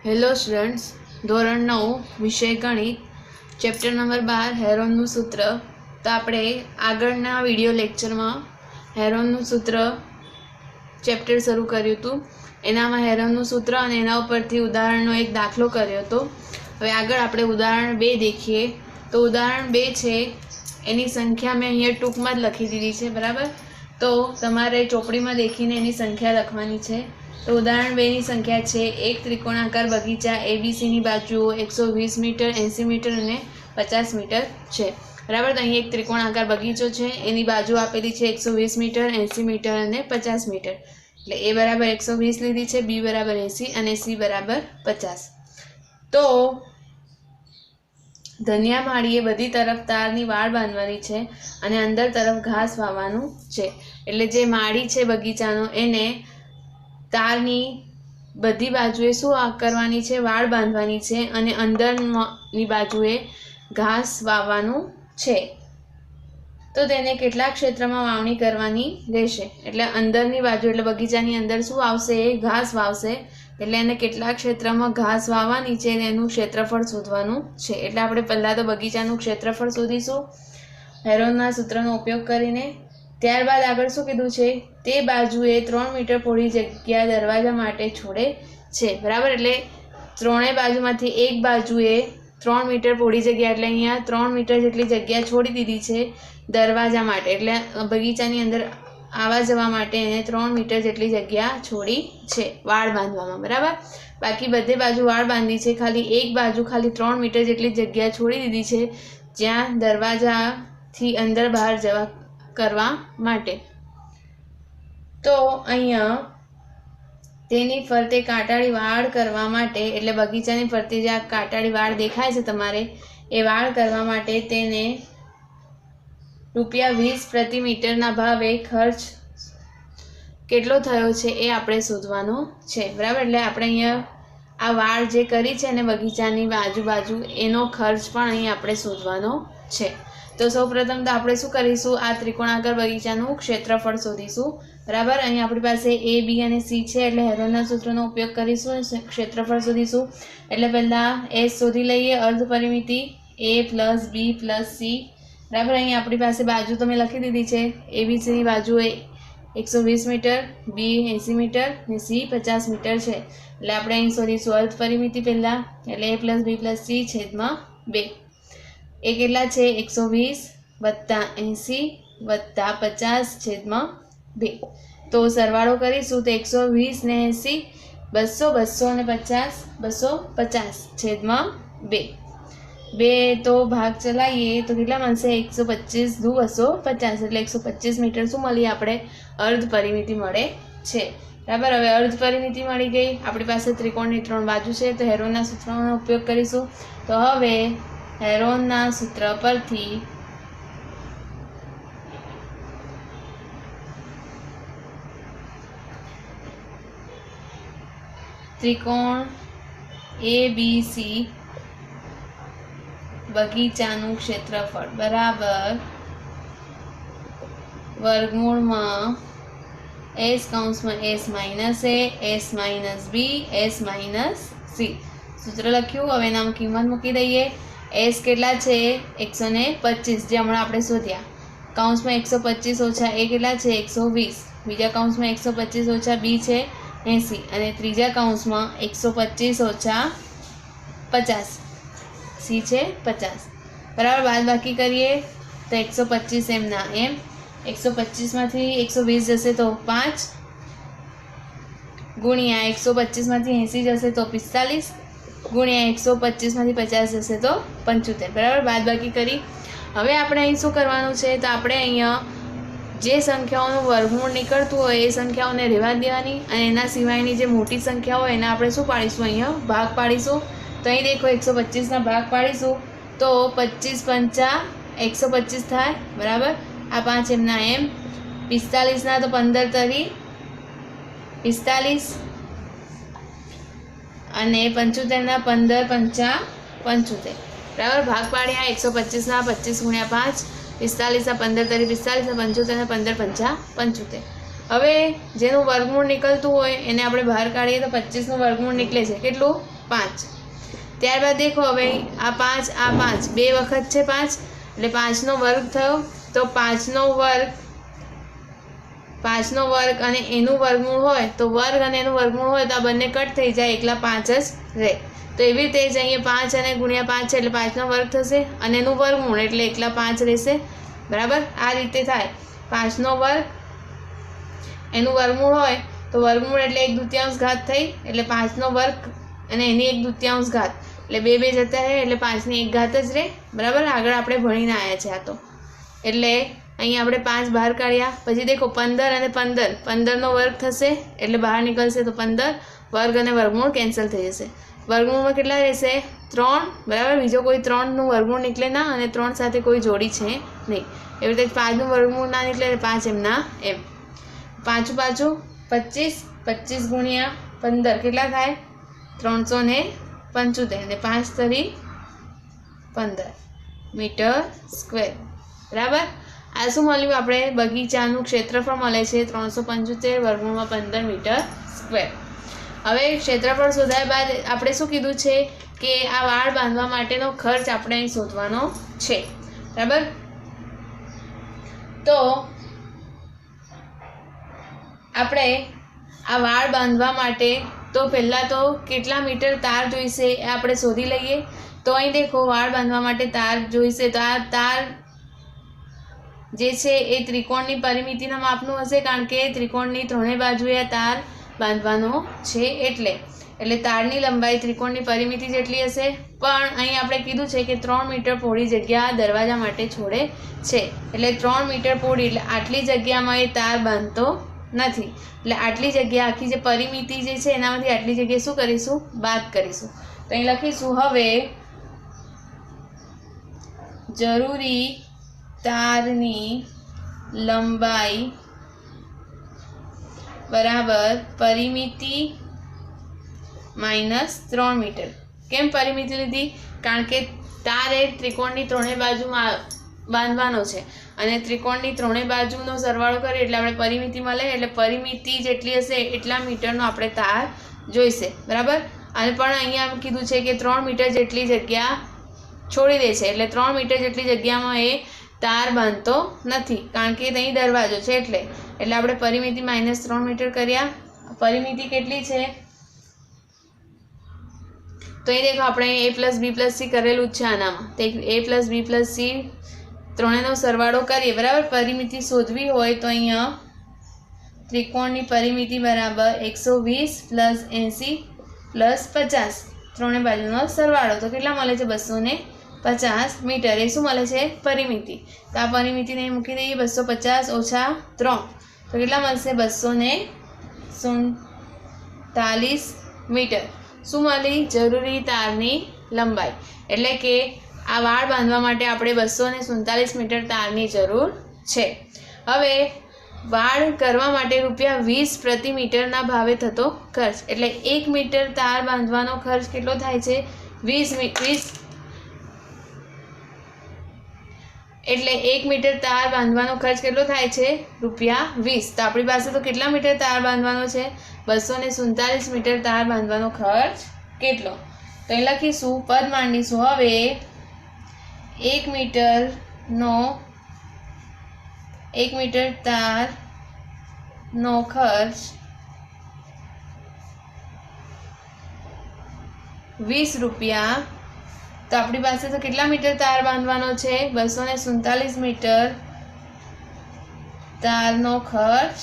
Hello students, ધોરણ 9 વિષય ગણિત, ચેપ્ટર નંબર 12 હેરોનનું સૂત્ર. તો આપણે આગળના વિડીયો લેક્ચરમાં હેરોનનું સૂત્ર ચેપ્ટર શરૂ કર્યું હતું. એનામાં હેરોનનું સૂત્ર અને એના ઉપરથી ઉદાહરણનો એક દાખલો કર્યો હતો. હવે આગળ આપણે ઉદાહરણ 2 દેખીએ. તો ઉદાહરણ 2 છે એની સંખ્યા મેં અહીંયા ટૂંકમાં જ લખી દીધી છે, બરાબર. તો તમારે ચોપડીમાં દેખીને એની સંખ્યા લખવાની છે. તો ઉદાહરણ 2 ની સંખ્યા છે એક ત્રિકોણાકાર બગીચા એબીસીની બાજુઓ 120 મીટર, 80 મીટર અને 50 મીટર છે, બરાબર. તો અહીં એક ત્રિકોણાકાર બગીચો છે, એની બાજુ આપેલી છે 120 મીટર, 80 મીટર અને 50 મીટર. એટલે એ બરાબર 120 લીધી છે, બી બરાબર 80 અને સી બરાબર 50. તો ધનિયા માળીએ બધી તરફ તારની વાડ બાંધવાની છે અને અંદર તરફ ઘાસ વાવવાનું છે. એટલે જે માળી છે બગીચાનો એને તારની બધી બાજુએ શું કરવાની છે? વાડ બાંધવાની છે અને અંદરની બાજુએ ઘાસ વાવવાનું છે. તો તેને કેટલા ક્ષેત્રમાં વાવણી કરવાની રહેશે? એટલે અંદરની બાજુ એટલે બગીચાની અંદર શું આવશે? ઘાસ વાવશે. એટલે એને કેટલા ક્ષેત્રમાં ઘાસ વાવવાની છે એનું ક્ષેત્રફળ શોધવાનું છે. એટલે આપણે પહેલાં તો બગીચાનું ક્ષેત્રફળ શોધીશું હેરોનના સૂત્રનો ઉપયોગ કરીને. ત્યારબાદ આગળ શું કીધું છે? તે બાજુએ 3 મીટર પહોળી જગ્યા દરવાજા માટે છોડે છે, બરાબર. એટલે ત્રણેય બાજુમાંથી એક બાજુએ 3 મીટર પહોળી જગ્યા એટલે અહીંયા 3 મીટર જેટલી જગ્યા છોડી દીધી છે દરવાજા માટે. એટલે બગીચાની અંદર આવવા જવા માટે એને 3 મીટર જેટલી જગ્યા છોડી છે વાડ બાંધવામાં, બરાબર. બાકી બધે બાજુ વાડ બાંધી છે, ખાલી એક બાજુ ખાલી 3 મીટર જેટલી જગ્યા છોડી દીધી છે જ્યાં દરવાજાથી અંદર બહાર જવા કરવા માટે. તો અહીંયા તેની ફરતે કાંટાળી વાડ કરવા માટે, એટલે બગીચાની ફરતે જે આ કાંટાળી વાડ દેખાય છે તમારે, એ વાડ કરવા માટે તેને ₹20 પ્રતિ મીટરના ભાવે ખર્ચ કેટલો થયો છે એ આપણે શોધવાનો છે, બરાબર. એટલે આપણે અહીંયા આ વાડ જે કરી છે ને બગીચાની બાજુ એનો ખર્ચ પણ અહીં આપણે શોધવાનો છે. તો સૌપ્રથમ તો આપણે શું કરીશું? આ ત્રિકોણાકાર બગીચાનું ક્ષેત્રફળ શોધીશું, બરાબર. અહીં આપણી પાસે એ, બી અને સી છે, એટલે હેરોનના સૂત્રનો ઉપયોગ કરીશું, ક્ષેત્રફળ શોધીશું. એટલે પહેલાં એસ શોધી લઈએ, અર્ધ પરિમિતિ a plus B plus C, બરાબર. અહીં આપણી પાસે બાજુ તો મેં લખી દીધી છે. એબીસીની બાજુ 120 મીટર, બી 80 મીટર અને સી 50 મીટર છે. એટલે આપણે અહીં શોધીશું અર્ધ પરિમિતિ પહેલાં, એટલે a plus B plus C છેદમાં 2. એ કેટલા છે? 120 વત્તા 80 વત્તા 50 છેદમાં 2. તો સરવાળો કરીશું તો 120 ને 80 200, 200 ને 50 250 છેદમાં 2. 2 તો ભાગ ચલાવીએ તો કેટલા મળશે? 125 દુ 250, એટલે 125 મીટર શું મળી આપણે? અર્ધ પરિમિતિ મળે છે, બરાબર. હવે અર્ધ પરિમિતિ મળી ગઈ. આપણી પાસે ત્રિકોણની 3 બાજુ છે, તો હેરોનના સૂત્રનો ઉપયોગ કરીશું. તો હવે હેરોનના સૂત્ર પરથી ત્રિકોણ ABC બગીચાનું ક્ષેત્રફળ બરાબર વર્ગમૂળમાં S કૌંસમાં S minus A, S minus B, S minus C. સૂત્ર લખ્યું. હવે એનામાં કિંમત મૂકી દઈએ. S કેટલા છે? 125, જે હમણાં આપણે શોધ્યા. કૌંસમાં 125 ઓછા A કેટલા છે? 120. બીજા કૌંસમાં 125 ઓછા B છે 80 અને ત્રીજા કૌંસમાં 125 ઓછા 50 C છે 50, બરાબર. બાદ બાકી કરીએ તો 125 એમના એમ, 125માંથી 120 જશે તો 5 ગુણ્યા 125માંથી 80 જશે તો 45 ગુણ્યા 125માંથી 50 જશે તો 75, બરાબર. બાદ બાકી કરી હવે આપણે અહીં શું કરવાનું છે? તો આપણે અહીંયા જે સંખ્યાઓનું વર્ગમૂળ નીકળતું હોય એ સંખ્યાઓને રહેવા દેવાની અને એના સિવાયની જે મોટી સંખ્યા હોય એના આપણે શું પાડીશું? અહીંયા ભાગ પાડીશું. તો અહીં દેખો 125ના ભાગ પાડીશું તો 25 પંચા 125 થાય, બરાબર. આ 5 એમના એમ, 45ના તો 15 તરી 45 અને 75ના 15 પંચા 75, બરાબર. ભાગ પાડ્યા 125ના 25 ગુણ્યા 5, 45ના 15 તરી 45 અને 75ના 15 પંચા 75. હવે જેનું વર્ગમૂળ નીકળતું હોય એને આપણે બહાર કાઢીએ તો 25નું વર્ગમૂળ નીકળે છે કેટલું 5. ત્યારબાદ દેખો હવે આ 5 આ 5 બે વખત છે 5 એટલે 5નો વર્ગ થયો તો 5નો વર્ગ અને એનું વર્ગમૂળ હોય તો વર્ગ અને એનું વર્ગમૂળ હોય તો આ બંને કટ થઈ જાય, એકલા 5 જ રહે. તો એવી રીતે જ અહીંયા 5 અને ગુણ્યા 5 છે એટલે 5નો વર્ગ થશે અને એનું વર્ગમૂળ એટલે એકલા 5 રહેશે. બરાબર, આ રીતે થાય. 5નો વર્ગ એનું વર્ગમૂળ હોય તો વર્ગમૂળ એટલે 1/2 ઘાત થઈ એટલે 5નો વર્ગ અને એની 1/2 ઘાત એટલે 2 જતા રહે એટલે 5ની 1 ઘાત જ રહે. બરાબર, આગળ આપણે ભણીને આવ્યા છે આ તો. એટલે અહીંયા આપણે 5 બહાર કાઢ્યા. પછી દેખો 15 અને 15નો વર્ગ થશે એટલે બહાર નીકળશે તો 15 વર્ગ અને વર્ગમૂળ કેન્સલ થઈ જશે. વર્ગમૂળમાં કેટલા રહેશે 3. બરાબર, બીજો કોઈ 3નું વર્ગમૂળ નીકળે ના અને 3 સાથે કોઈ જોડી છે નહીં. એવી રીતે 5નું વર્ગમૂળ ના નીકળે એટલે 5 એમના એમ. 5 25 25 ગુણ્યા 15 કેટલા થાય 375 અને 5 તરી 15 મીટર સ્ક્વેર. બરાબર, આ શું મળ્યું આપણે બગીચાનું ક્ષેત્રફળ મળે છે 375 વર્ગમૂળમાં 15 મીટર સ્ક્વેર. હવે ક્ષેત્રફળ શોધ્યા બાદ આપણે શું કીધું છે કે આ વાડ બાંધવા માટેનો ખર્ચ આપણે અહીં શોધવાનો છે. બરાબર, તો આપણે આ વાડ બાંધવા માટે તો પહેલાં તો કેટલા મીટર તાર જોઈશે એ આપણે શોધી લઈએ. તો અહીં દેખો વાડ બાંધવા માટે તાર જોઈશે તો આ તાર જે છે એ ત્રિકોણની પરિમિતિના માપનું હશે, કારણ કે ત્રિકોણની ત્રણેય બાજુએ આ તાર બાંધવાનો છે એટલે તારની લંબાઈ ત્રિકોણની પરિમિતિ જેટલી હશે. પણ અહીં આપણે કીધું છે કે 3 મીટર પહોળી જગ્યા દરવાજા માટે છોડે છે એટલે 3 મીટર પહોળી એટલે આટલી જગ્યામાં એ તાર બાંધતો નથી. એટલે આટલી જગ્યા આખી જે પરિમિતિ જે છે એનામાંથી આટલી જગ્યા શું કરીશું બાદ કરીશું. તો અહીં લખીશું હવે જરૂરી તારની લંબાઈ બરાબર પરિમિતિ માઇનસ 3 મીટર. કેમ પરિમિતિ લીધી? કારણ કે તાર એ ત્રિકોણની ત્રણેય બાજુમાં બાંધવાનો છે અને ત્રિકોણની ત્રણેય બાજુનો સરવાળો કરીએ એટલે આપણે પરિમિતિ મળે એટલે પરિમિતિ જેટલી હશે એટલા મીટરનો આપણે તાર જોઈશે. બરાબર, અને પણ અહીંયા કીધું છે કે 3 મીટર જેટલી જગ્યા છોડી દે છે એટલે 3 મીટર જેટલી જગ્યામાં એ તાર બાંધતો નથી, કારણ કે અહીં દરવાજો છે એટલે આપણે પરિમિતિ માઇનસ 3 મીટર કર્યા. પરિમિતિ કેટલી છે તો અહીં દેખો આપણે a+b+c કરેલું જ છે આનામાં. તો a+b+c ત્રણેયનો સરવાળો કરીએ. બરાબર, પરિમિતિ શોધવી હોય તો અહીંયા ત્રિકોણની પરિમિતિ બરાબર 120 + 80 + 50 ત્રણેય બાજુનો સરવાળો તો કેટલા મળે છે 250 મીટર. એ શું મળે છે પરિમિતિ. તો આ પરિમિતિને મૂકી દઈએ 250 ઓછા 3 તો કેટલા મળશે 247 મીટર. શું મળી જરૂરી તારની લંબાઈ. એટલે કે આ વાડ બાંધવા માટે આપણે 247 મીટર તારની જરૂર છે. હવે વાડ કરવા માટે ₹20 પ્રતિ મીટરના ભાવે થતો ખર્ચ એટલે 1 મીટર તાર બાંધવાનો ખર્ચ કેટલો થાય છે 20 એટલે 1 મીટર તાર બાંધવાનો ખર્ચ કેટલો થાય છે ₹20. તો આપણી પાસે તો કેટલા મીટર તાર બાંધવાનો છે 247 મીટર તાર બાંધવાનો ખર્ચ કેટલો. તો અહીં લખીશું પદ માંડીશું. હવે 1 મીટર તારનો ખર્ચ ₹20. તો આપણી પાસે તો કેટલા મીટર તાર બાંધવાનો છે 247 મીટર તારનો ખર્ચ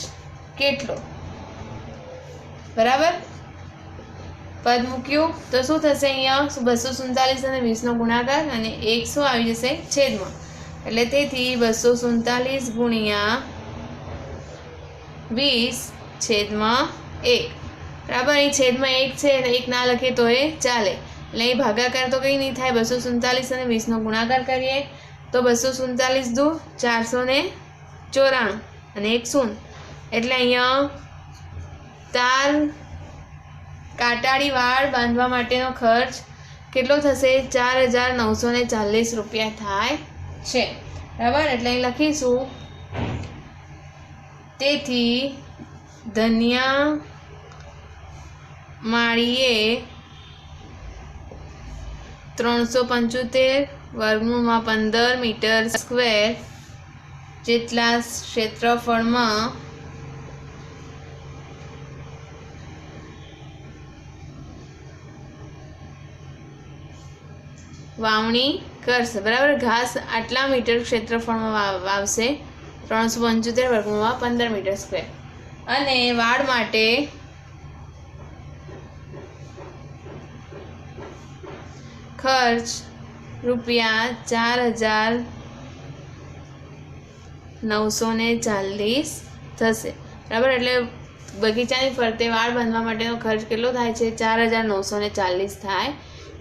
કેટલો. બરાબર, પદ મૂક્યું તો શું થશે અહીંયા 247 અને 20નો ગુણાકાર અને 1 શું આવી જશે છેદમાં એટલે તેથી 247 ગુણ્યા 20/1. બરાબર, અહીં છેદમાં 1 છે એટલે 1 ના લખીએ તો એ ચાલે. એટલે અહીં ભાગાકાર તો કંઈ નહીં થાય 247 અને 20નો ગુણાકાર કરીએ તો 247 દૂ 494 અને 1 શૂન્ય એટલે અહીંયા તાર કાટાળી વાડ બાંધવા માટેનો ખર્ચ કેટલો થશે ₹4940 થાય છે. બરાબર, એટલે અહીં લખીશું તેથી ધન્યા માળીએ 375 વર્ગમૂળમાં 15 મીટર સ્ક્વેર જેટલા ક્ષેત્રફળમાં વાવણી કરશે. બરાબર, ઘાસ આટલા મીટર ક્ષેત્રફળમાં વાવશે, 375 વર્ગમૂળમાં 15 મીટર સ્ક્વેર. અને વાડ માટે ખર્ચ ₹4,940 થશે. બરાબર, એટલે બગીચાની ફરતે વાડ બાંધવા માટેનો ખર્ચ કેટલો થાય છે? 4,940 થાય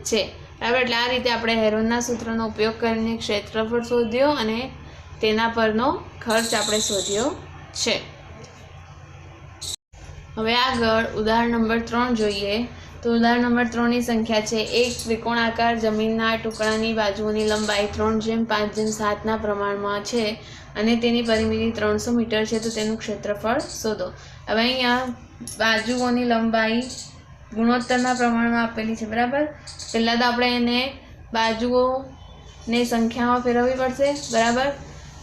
છે. બરાબર, એટલે આ રીતે આપણે હેરોનના સૂત્રનો ઉપયોગ કરીને ક્ષેત્રફળ શોધ્યો અને તેના પરનો ખર્ચ આપણે શોધ્યો છે. હવે આગળ ઉદાહરણ નંબર 3 જોઈએ. તો ઉદાહરણ નંબર 3ની સંખ્યા છે, એક ત્રિકોણાકાર જમીનના ટુકડાની બાજુઓની લંબાઈ 3:5:7 પ્રમાણમાં છે અને તેની પરિમિતિ 300 મીટર છે. તો તેનું ક્ષેત્રફળ શોધો. હવે અહીંયા બાજુઓની લંબાઈ ગુણોત્તરના પ્રમાણમાં આપેલી છે. બરાબર, પહેલાં તો આપણે એને બાજુઓને સંખ્યામાં ફેરવવી પડશે. બરાબર,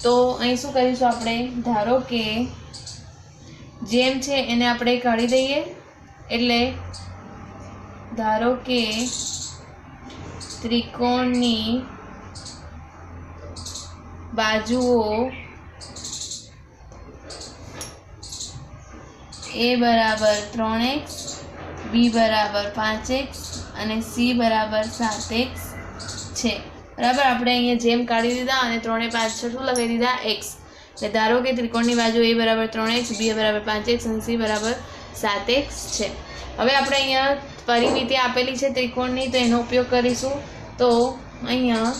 તો અહીં શું કરીશું આપણે? ધારો કે જેમ છે એને આપણે કાઢી દઈએ. એટલે ધારો કે ત્રિકોણની બાજુઓ a બરાબર 3x, b બરાબર 5x અને c બરાબર 7x છે. બરાબર, આપણે અહીંયા જેમ કાઢી દીધા અને 3 5 શું લગાવી દીધા? x. એટલે ધારો કે ત્રિકોણની બાજુ a બરાબર 3x, b બરાબર 5x અને c બરાબર 7x છે. હવે આપણે અહીંયા પરિમિતિ આપેલી છે ત્રિકોણની, તો એનો ઉપયોગ કરીશું. તો અહીંયા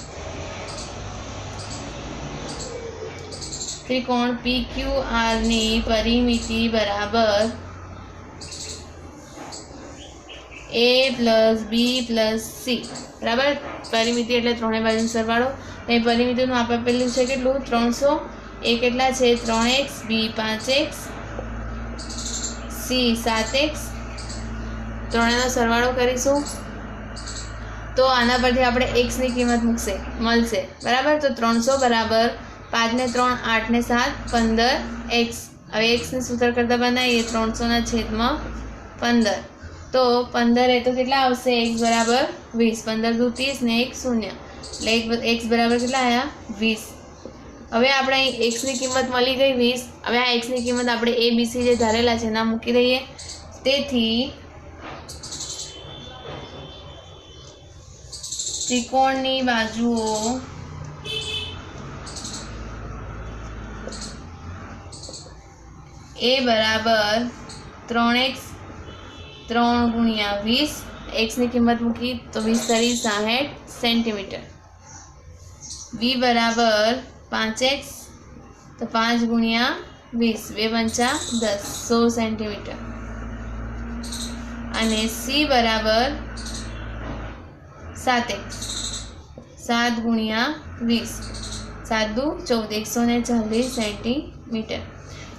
ત્રિકોણ PQR ની પરિમિતિ બરાબર a + b + c. બરાબર, પરિમિતિ એટલે ત્રણેય બાજુનો સરવાળો. અહીં પરિમિતિનું આપેલું છે કેટલું? 300. એ કેટલા છે? 3x, b 5x, c 7x. ત્રણેયનો સરવાળો કરીશું તો આના પરથી આપણે x ની કિંમત મળશે. બરાબર, તો 300 બરાબર 5 ને 3 8 ને 7 15x. હવે x ને સૂત્ર કરતા બનાવીએ 300/15. તો 15 એ તો કેટલા આવશે? x બરાબર 20. 15 દુ 30 ને 1 0. એટલે x બરાબર કેટલા આવ્યા? 20. હવે આપણે અહીં x ની કિંમત મળી ગઈ 20. હવે આ x ની કિંમત આપણે a b c જે ધારેલા છે એના મૂકી દઈએ. તેથી ત્રિકોણની બાજુઓ a બરાબર 3x 3 × 20. x ની કિંમત મૂકી તો 20 × 60 સેન્ટીમીટર. b બરાબર 5x તો 5 × 20 2 × 10 100 સેન્ટીમીટર. અને c બરાબર 7x 7 × 20 7 દુ 14 140 સેન્ટીમીટર.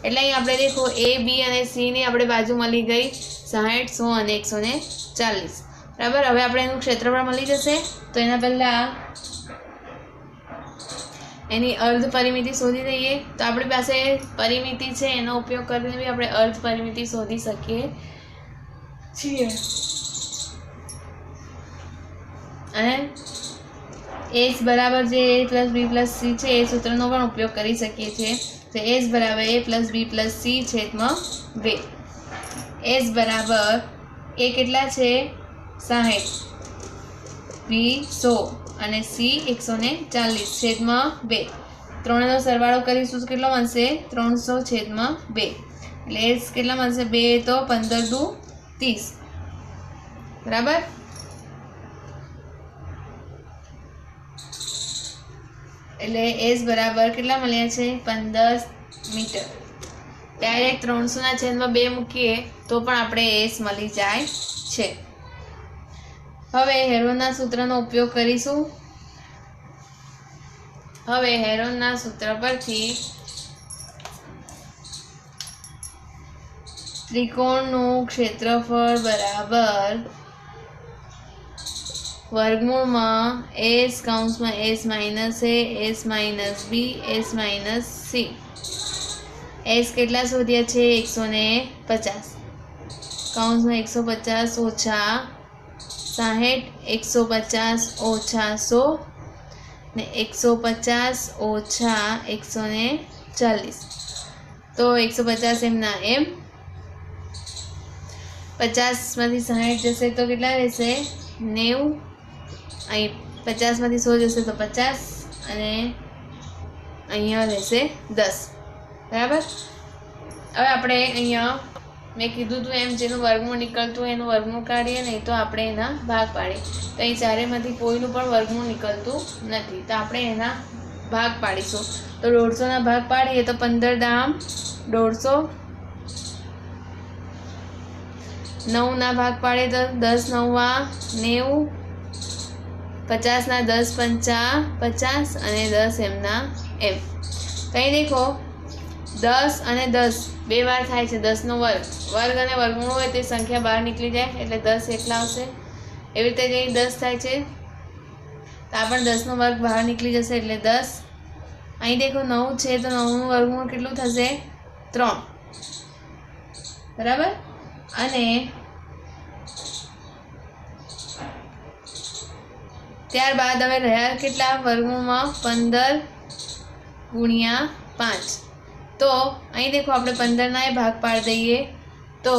એટલે અહીં આપણે દેખો a b અને c ની આપણે બાજુ મળી ગઈ 60 100 અને 140. બરાબર, હવે આપણે એનું ક્ષેત્રફળ મળી જશે. તો એના પહેલાં એની અર્ધ પરિમિતિ શોધી દઈએ. તો આપણી પાસે પરિમિતિ છે એનો ઉપયોગ કરીને બી આપણે અર્ધ પરિમિતિ શોધી શકીએ છીએ. અને s બરાબર જે a + b + c છે એ સૂત્રનો પણ ઉપયોગ કરી શકીએ છીએ. તો s બરાબર a + b + c છેદમાં 2. s બરાબર a કેટલા છે? 60, b 100 અને c 140 છેદમાં 2. ત્રણેયનો સરવાળો કરીશું તો કેટલો મળશે? 300 છેદમાં 2. એટલે s કેટલા મળશે? 2 તો 15 દુ 30. બરાબર, એટલે s બરાબર કેટલા મળ્યા છે? 15 મીટર. ડાયરેક્ટ 300/2 મૂકીએ તો પણ આપણે s મળી જાય છે. હવે હેરોનના સૂત્રનો ઉપયોગ કરીશું. હવે હેરોનના સૂત્ર પરથી ત્રિકોણનું ક્ષેત્રફળ બરાબર વર્ગમૂળમાં s કૌંસમાં s minus a s minus b s minus c. s કેટલા શોધ્યા છે? 150 કૌંસમાં 150 ઓછા 60 150 ઓછા 100 ને 150 ઓછા 140. તો 150 એમના એમ, 50માંથી 60 જશે તો કેટલા રહેશે? 90. અહીં 50માંથી 100 જશે તો 50 અને અહીંયા રહેશે 10. બરાબર. હવે આપણે અહીંયા મેં કીધું હતું એમ જેનું વર્ગમૂળ નીકળતું હોય એનું વર્ગમૂળ કાઢીએ, નહીં તો આપણે એના ભાગ પાડીએ. તો અહીં ચારેમાંથી કોઈનું પણ વર્ગમૂળ નીકળતું નથી, તો આપણે એના ભાગ પાડીશું. તો 150ના ભાગ પાડીએ તો 15 દામ 150, 9ના ભાગ પાડીએ તો 10 9 90, 50ના 10 5 50 અને 10 એમના એમ. કંઈ દેખો 10 અને 10 બે વાર થાય છે. 10નો વર્ગ અને વર્ગમૂળ હોય તે સંખ્યા બહાર નીકળી જાય એટલે 10 એકલા આવશે. એવી રીતે કંઈ 10 થાય છે તો આ પણ 10નો વર્ગ બહાર નીકળી જશે એટલે 10. અહીં દેખો 9 છે તો 9નું વર્ગમૂળ કેટલું થશે? 3. બરાબર. અને ત્યારબાદ હવે રહ્યા કેટલા વર્ગમૂળમાં? 15 ગુણ્યા 5. તો અહીં દેખો આપણે 15ના ભાગ પાડી દઈએ તો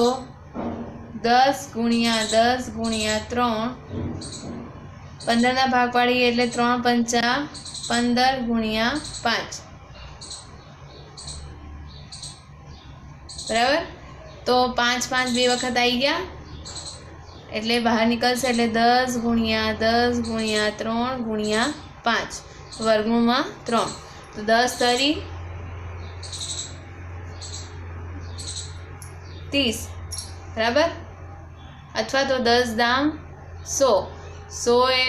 10 ગુણ્યા 10 ગુણ્યા 3, 15ના ભાગ પાડીએ એટલે 3 પંચા 15 ગુણ્યા 5. બરાબર. તો 5 5 બે વખત આવી ગયા એટલે બહાર નીકળશે એટલે 10 ગુણ્યા 10 ગુણ્યા 3 ગુણ્યા 5 વર્ગમૂળમાં 3. તો 10 તરી 30. બરાબર. અથવા તો 10 દામ 100. 100 એ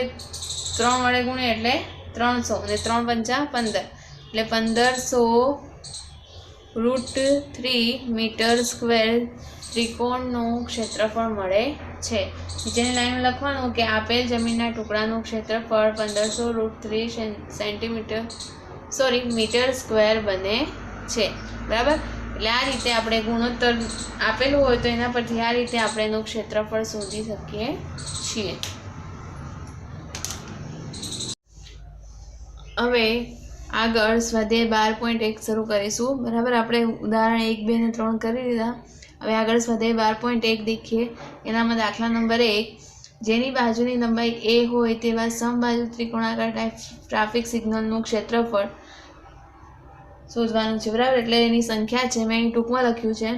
3 વડે ગુણે એટલે 300 અને 3 પંચા 15 એટલે 1500√3 મીટર સ્ક્વેર ત્રિકોણનું ક્ષેત્રફળ મળે છે. નીચેની લાઈનમાં લખવાનું કે આપેલ જમીનના ટુકડાનું ક્ષેત્રફળ 1500√3 મીટર સ્ક્વેર બને છે. બરાબર. એટલે આ રીતે આપણે ગુણોત્તર આપેલું હોય તો એના પરથી આ રીતે આપણે એનું ક્ષેત્રફળ શોધી શકીએ છીએ. હવે આગળ સ્વાધ્યાય 12.1 શરૂ કરીશું. બરાબર. આપણે ઉદાહરણ 1 2 અને 3 કરી દીધા. હવે આગળ સ્વાધ્યાય 12.1 દેખીએ. એનામાં દાખલા નંબર 1, જેની બાજુની લંબાઈ a હોય તેવા સમબાજુ ત્રિકોણાકાર ટ્રાફિક સિગ્નલનું ક્ષેત્રફળ શોધવાનું છે. બરાબર. એટલે એની સંખ્યા છે, મેં અહીં ટૂંકમાં લખ્યું છે.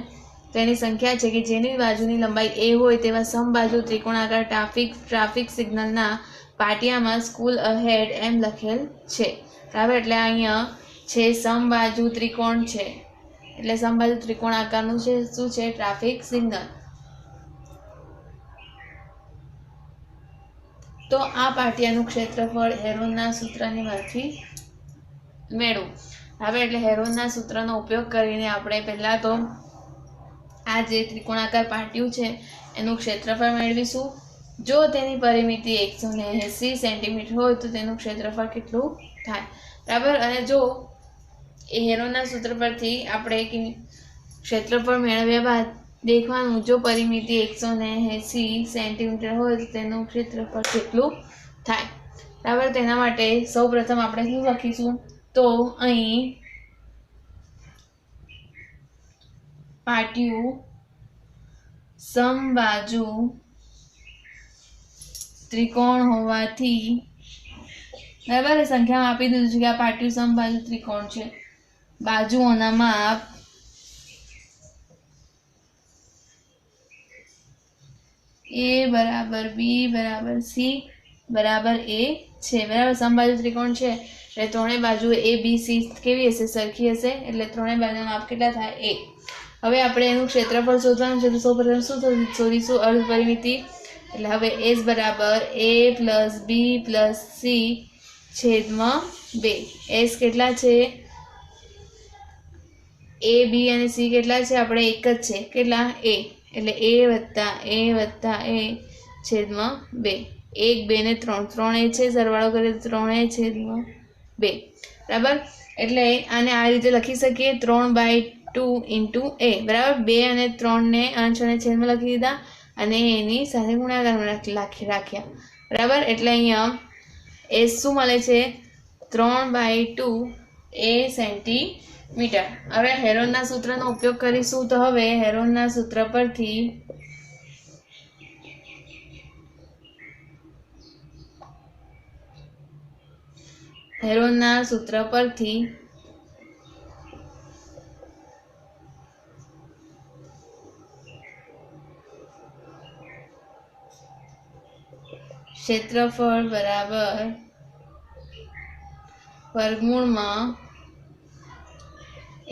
તો એની સંખ્યા છે કે જેની બાજુની લંબાઈ a હોય તેવા સમબાજુ ત્રિકોણાકાર ટ્રાફિક સિગ્નલના પાટિયામાં સ્કૂલ અહેડ એમ લખેલ છે. બરાબર. એટલે અહીંયા છે સમબાજુ ત્રિકોણ છે એટલે સમબાજુ ત્રિકોણ આકારનું છે. શું છે? Traffic signal. તો આ પાટિયાનું ક્ષેત્રફળ હેરોનના સૂત્રની મદદથી મેળવો. હવે એટલે હેરોનના સૂત્રનો ઉપયોગ કરીને આપણે પહેલાં તો આ જે ત્રિકોણાકાર પાટિયું છે એનું ક્ષેત્રફળ મેળવીશું. જો તેની પરિમિતિ 180 સેન્ટીમીટર હોય તો તેનું ક્ષેત્રફળ કેટલું થાય? બરાબર. અને જો એ હેરોનના સૂત્ર પરથી આપણે ક્ષેત્રફળ મેળવ્યા બાદ દેખવાનું જો પરિમિતિ 180 સેન્ટીમીટર હોય તો તેનું ક્ષેત્રફળ કેટલું થાય. બરાબર. તેના માટે સૌપ્રથમ આપણે શું લખીશું? તો અહીં પાટિયું સમબાજુ ત્રિકોણ હોવાથી, બરાબર, સંખ્યામાં આપી દીધું છે કે આ પાટિયું સમબાજુ ત્રિકોણ છે. બાજુઓના માપ a બરાબર b બરાબર c બરાબર a છે. બરાબર. સમબાજુ ત્રિકોણ છે એટલે ત્રણેય બાજુ a b c કેવી હશે? સરખી હશે. એટલે ત્રણેય બાજુના માપ કેટલા થાય? a. હવે આપણે એનું ક્ષેત્રફળ શોધવાનું છે. તો સૌપ્રથમ શું શોધીશું? અર્ધ પરિમિતિ. એટલે હવે s બરાબર a plus b plus c છેદમાં 2. s કેટલા છે? ए बी અને સી કેટલા છે આપણે એક જ છે કેટલા એ એટલે એ વત્તા એ છેદમાં 2 1 2 ને 3 3 એ છે સરવાળો કરીએ તો 3 એ છેદમાં 2 બરાબર એટલે આને આ રીતે લખી શકીએ 3/2 ઇન્ટુ એ બરાબર 2 અને 3 ને અંશ અને છેદમાં લખી દીધા અને એની સાથે ગુણાકારમાં રાખ્યા બરાબર એટલે અહીંયા એ શું મળે છે 3/2 એ સેન્ટીમીટર હવે હેરોનના સૂત્રનો ઉપયોગ કરીશું તો હવે હેરોનના સૂત્ર પરથી ક્ષેત્રફળ બરાબર વર્ગમૂળમાં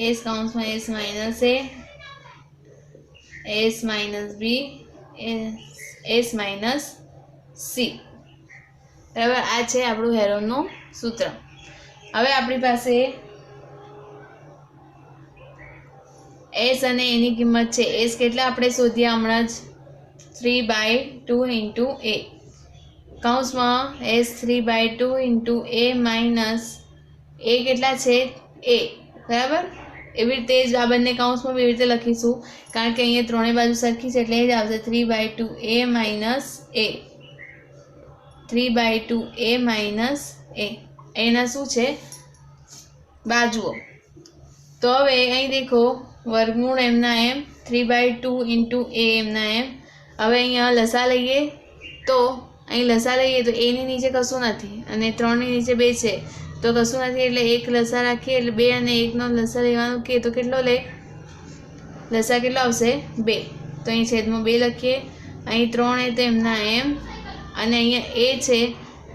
s કૌંસમાં s minus a s minus b s minus c બરાબર આ છે આપણું હેરોનનું સૂત્ર હવે આપણી પાસે s અને એની કિંમત છે s કેટલા આપણે શોધ્યા હમણાં જ 3/2 ઇન્ટુ a કૌંસમાં s 3/2 into a minus a કેટલા છે a બરાબર એવી રીતે જ આ બંને કૌંસમાં એવી રીતે લખીશું કારણ કે અહીંયા ત્રણેય બાજુ સરખી છે એટલે એ જ આવશે 3/2 a minus a 3/2 a minus a એના શું છે બાજુઓ તો હવે અહીં દેખો વર્ગમૂળ એમના એમ 3/2 ઇન્ટુ a એમના એમ હવે અહીંયા લસા લઈએ તો અહીં લસા લઈએ તો એની નીચે કશું નથી અને 3ની નીચે 2 છે તો કશું નથી એટલે એક લસા રાખીએ એટલે 2 અને 1નો લસા લેવાનો કે તો કેટલો લે લસા કેટલો આવશે 2 તો અહીં છેદમાં 2 લખીએ અહીં 3 એ તો એમના એમ અને અહીંયા એ છે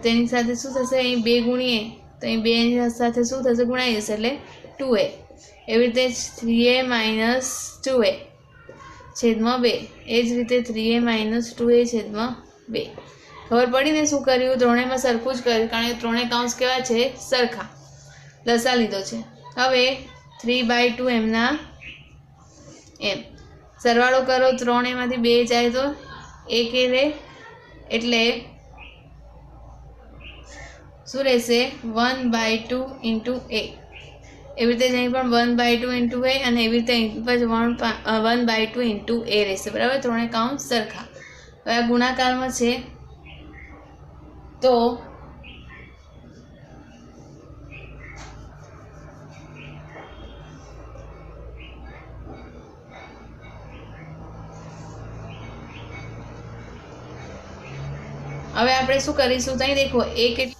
તેની સાથે શું થશે અહીં 2 ગુણીએ તો અહીં 2ની સાથે શું થશે ગુણાઈ જશે એટલે 2a એવી રીતે 3a માઇનસ 2a છેદમાં 2 એ જ રીતે 3a માઇનસ 2a છેદમાં 2 ખબર પડી ને શું કર્યું ત્રણેયમાં સરખું જ કર્યું કારણ કે ત્રણેય કૌંસ કેવા છે સરખા લસા લીધો છે હવે 3/2 એમના એમ સરવાળો કરો 3 એમાંથી 2 જાય તો 1 એ રહે એટલે શું રહેશે 1/2 ઇન્ટુ a એવી રીતે અહીં પણ 1/2 ઇન્ટુ a અને એવી રીતે અહીં પણ 1/2 ઇન્ટુ a રહેશે બરાબર ત્રણેય કૌંસ સરખા હવે આ ગુણાકારમાં છે તો હવે આપણે શું કરીશું તો અહીં દેખો એક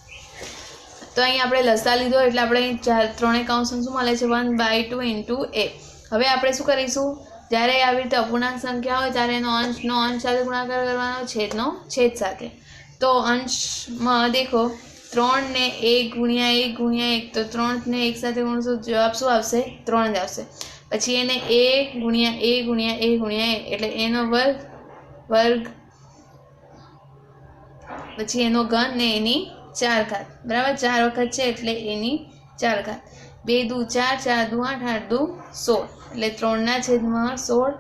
તો અહીં આપણે લસા લીધો એટલે આપણે અહીં ત્રણેય કૌંસમાં શું મળે છે 1/2 ઇન્ટુ a હવે આપણે શું કરીશું જ્યારે આવી રીતે અપૂર્ણાંક સંખ્યા હોય ત્યારે એનો અંશનો અંશ સાથે ગુણાકાર કરવાનો છેદનો છેદ સાથે તો અંશમાં દેખો 3 ને 1 ગુણ્યા 1 ગુણ્યા 1 તો 3 ને 1 સાથે ગુણશો જવાબ શું આવશે 3 જ આવશે પછી એને a ગુણ્યા a ગુણ્યા a ગુણ્યા a એટલે એનો વર્ગ પછી એનો ઘન ને એની 4 ઘાત બરાબર 4 વખત છે એટલે એની 4 ઘાત 2 દુ 4 4 દુ 8 8 દુ 16 એટલે 3 ના છેદમાં 16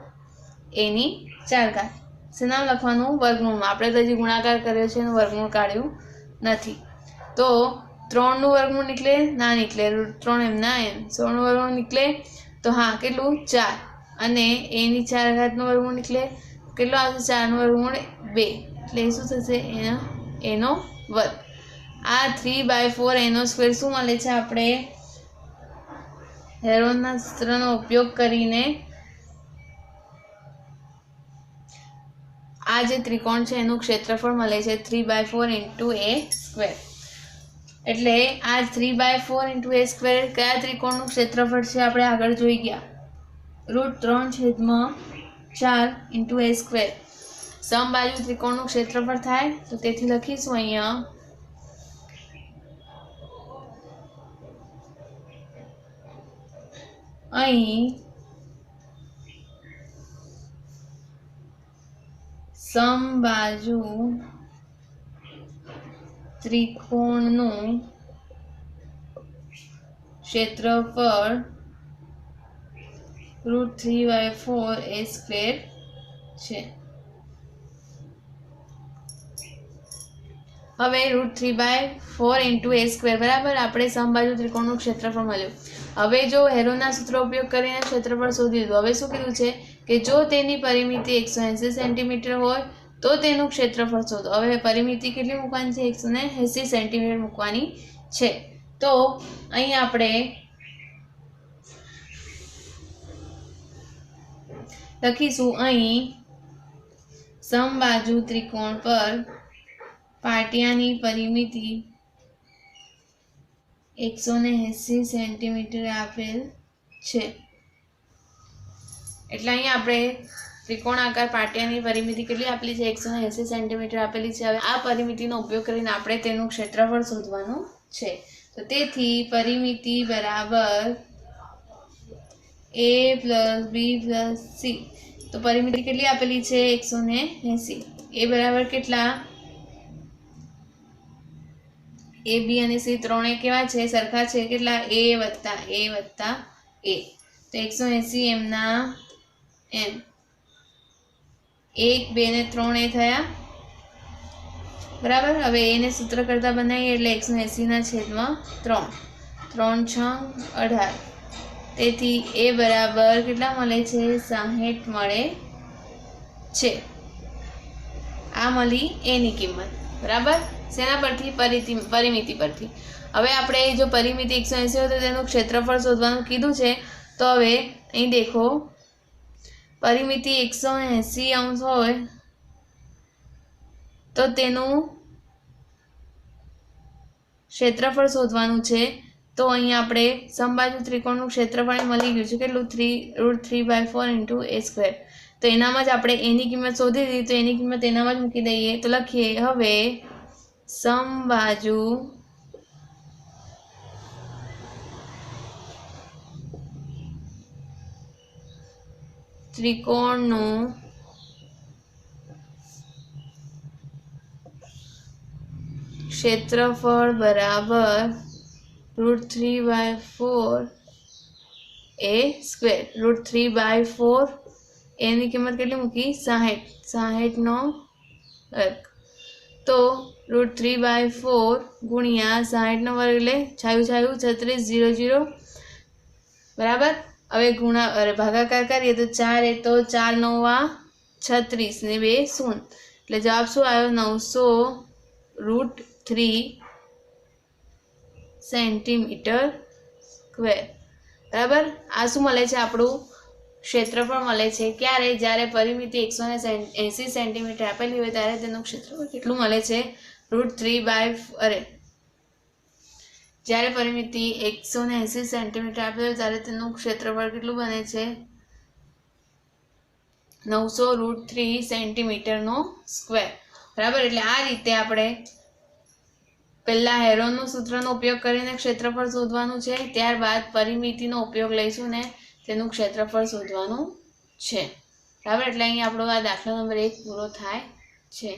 એની 4 ઘાત નામ લખવાનું વર્ગમૂળમાં આપણે તો હજી ગુણાકાર કર્યો છે એનું વર્ગમૂળ કાઢ્યું નથી તો 3નું વર્ગમૂળ નીકળે ના નીકળે 3 એમના એમ 16નું વર્ગમૂળ નીકળે તો હા કેટલું 4 અને એની 4 ઘાતનું વર્ગમૂળ નીકળે કેટલું આવશે 4નું વર્ગમૂળ 2 એટલે શું થશે એનો વર્ગ આ 3/4 એનો સ્ક્વેર શું મળે છે આપણે હેરોનના સૂત્રનો ઉપયોગ કરીને આ જે ત્રિકોણ છે એનું ક્ષેત્રફળ મળે છે 3/4 ઇન્ટુ a સ્ક્વેર એટલે આ 3/4 ઇન્ટુ a સ્ક્વેર કયા ત્રિકોણનું ક્ષેત્રફળ છે આપણે આગળ જોઈ ગયા √3/4 ઇન્ટુ a સ્ક્વેર સમબાજુ ત્રિકોણનું ક્ષેત્રફળ થાય તો તેથી લખીશું અહીંયા સમબાજુ ત્રિકોણનું ક્ષેત્રફળ √3/4 a સ્ક્વેર છે. હવે √3/4 × a સ્ક્વેર બરાબર આપણે સમબાજુ ત્રિકોણનું ક્ષેત્રફળ મળ્યું. હવે જો હેરોના સૂત્ર ઉપયોગ કરીને ક્ષેત્રફળ શોધી દીધું. હવે શું કીધું છે કે જો તેની પરિમિતિ 180 સેન્ટીમીટર હોય તો તેનું ક્ષેત્રફળ શોધો. હવે પરિમિતિ કેટલી મૂકવાની છે? 180 સેન્ટીમીટર મૂકવાની છે. તો અહીં આપણે લખીશું, અહીં સમબાજુ ત્રિકોણ પર પાટિયાની પરિમિતિ 180 સેન્ટીમીટર આપેલ છે. એટલે અહીં આપણે ત્રિકોણાકાર પાટિયાની પરિમિતિ કેટલી આપેલી છે? 180 સેન્ટીમીટર આપેલી છે. હવે આ પરિમિતિનો ઉપયોગ કરીને આપણે તેનું ક્ષેત્રફળ શોધવાનું છે. તો તેથી પરિમિતિ બરાબર a + b + c. તો પરિમિતિ કેટલી આપેલી છે? 180. a બરાબર કેટલા? a, b અને c ત્રણેય કેવા છે? સરખા છે. કેટલા? a + a + a. તો 180 એમના એમ 1, 2 ને 3 એ થયા બરાબર. હવે a ને સૂત્ર કરતા બનાવીએ એટલે 180/3. 3 × 18. તેથી a બરાબર કેટલા મળે છે? 60 મળે છે. આ મળી a ની કિંમત બરાબર. શેના પરથી? પરિમિતિ પરથી. હવે આપણે જો પરિમિતિ 180 હોય તો તેનું ક્ષેત્રફળ શોધવાનું કીધું છે. તો હવે અહીં દેખો, પરિમિતિ 180 હોય તો તેનું ક્ષેત્રફળ શોધવાનું છે. તો અહીં આપણે સમબાજુ ત્રિકોણનું ક્ષેત્રફળ મળી ગયું છે. કેટલું? √3/4 × a સ્ક્વેર. તો એનામાં જ આપણે a ની કિંમત શોધી દીધી. તો એની કિંમત એનામાં જ મૂકી દઈએ. તો લખીએ, હવે સમબાજુ ત્રિકોણનું ક્ષેત્રફળ બરાબર √3/4 a સ્ક્વેર. √3/4 એની કિંમત કેટલી મૂકી? 60. 60નો વર્ગ. તો √3/4 ગુણ્યા 60નો વર્ગ એટલે છાયું 36, 0 0 બરાબર. હવે ભાગાકાર કરીએ તો 4 એ તો 4 × 9 = 36 ને 2 0. એટલે જવાબ શું આવ્યો? 900√3 સેન્ટીમીટર સ્ક્વેર બરાબર. આ શું મળે છે? આપણું ક્ષેત્રફળ મળે છે. ક્યારે? જ્યારે પરિમિતિ 180 સેન્ટીમીટર આપેલી હોય ત્યારે તેનું ક્ષેત્રફળ કેટલું મળે છે? જ્યારે પરિમિતિ 180 સેન્ટીમીટર આપેલી હોય ત્યારે તેનું ક્ષેત્રફળ કેટલું બને છે? 900√3 સેન્ટીમીટરનો સ્ક્વેર બરાબર. એટલે આ રીતે આપણે પહેલા હેરોનનું સૂત્રનો ઉપયોગ કરીને ક્ષેત્રફળ શોધવાનું છે. ત્યારબાદ પરિમિતિનો ઉપયોગ લઈશું ને તેનું ક્ષેત્રફળ શોધવાનું છે બરાબર. એટલે અહીં આપણો આ દાખલા નંબર 1 પૂરો થાય છે.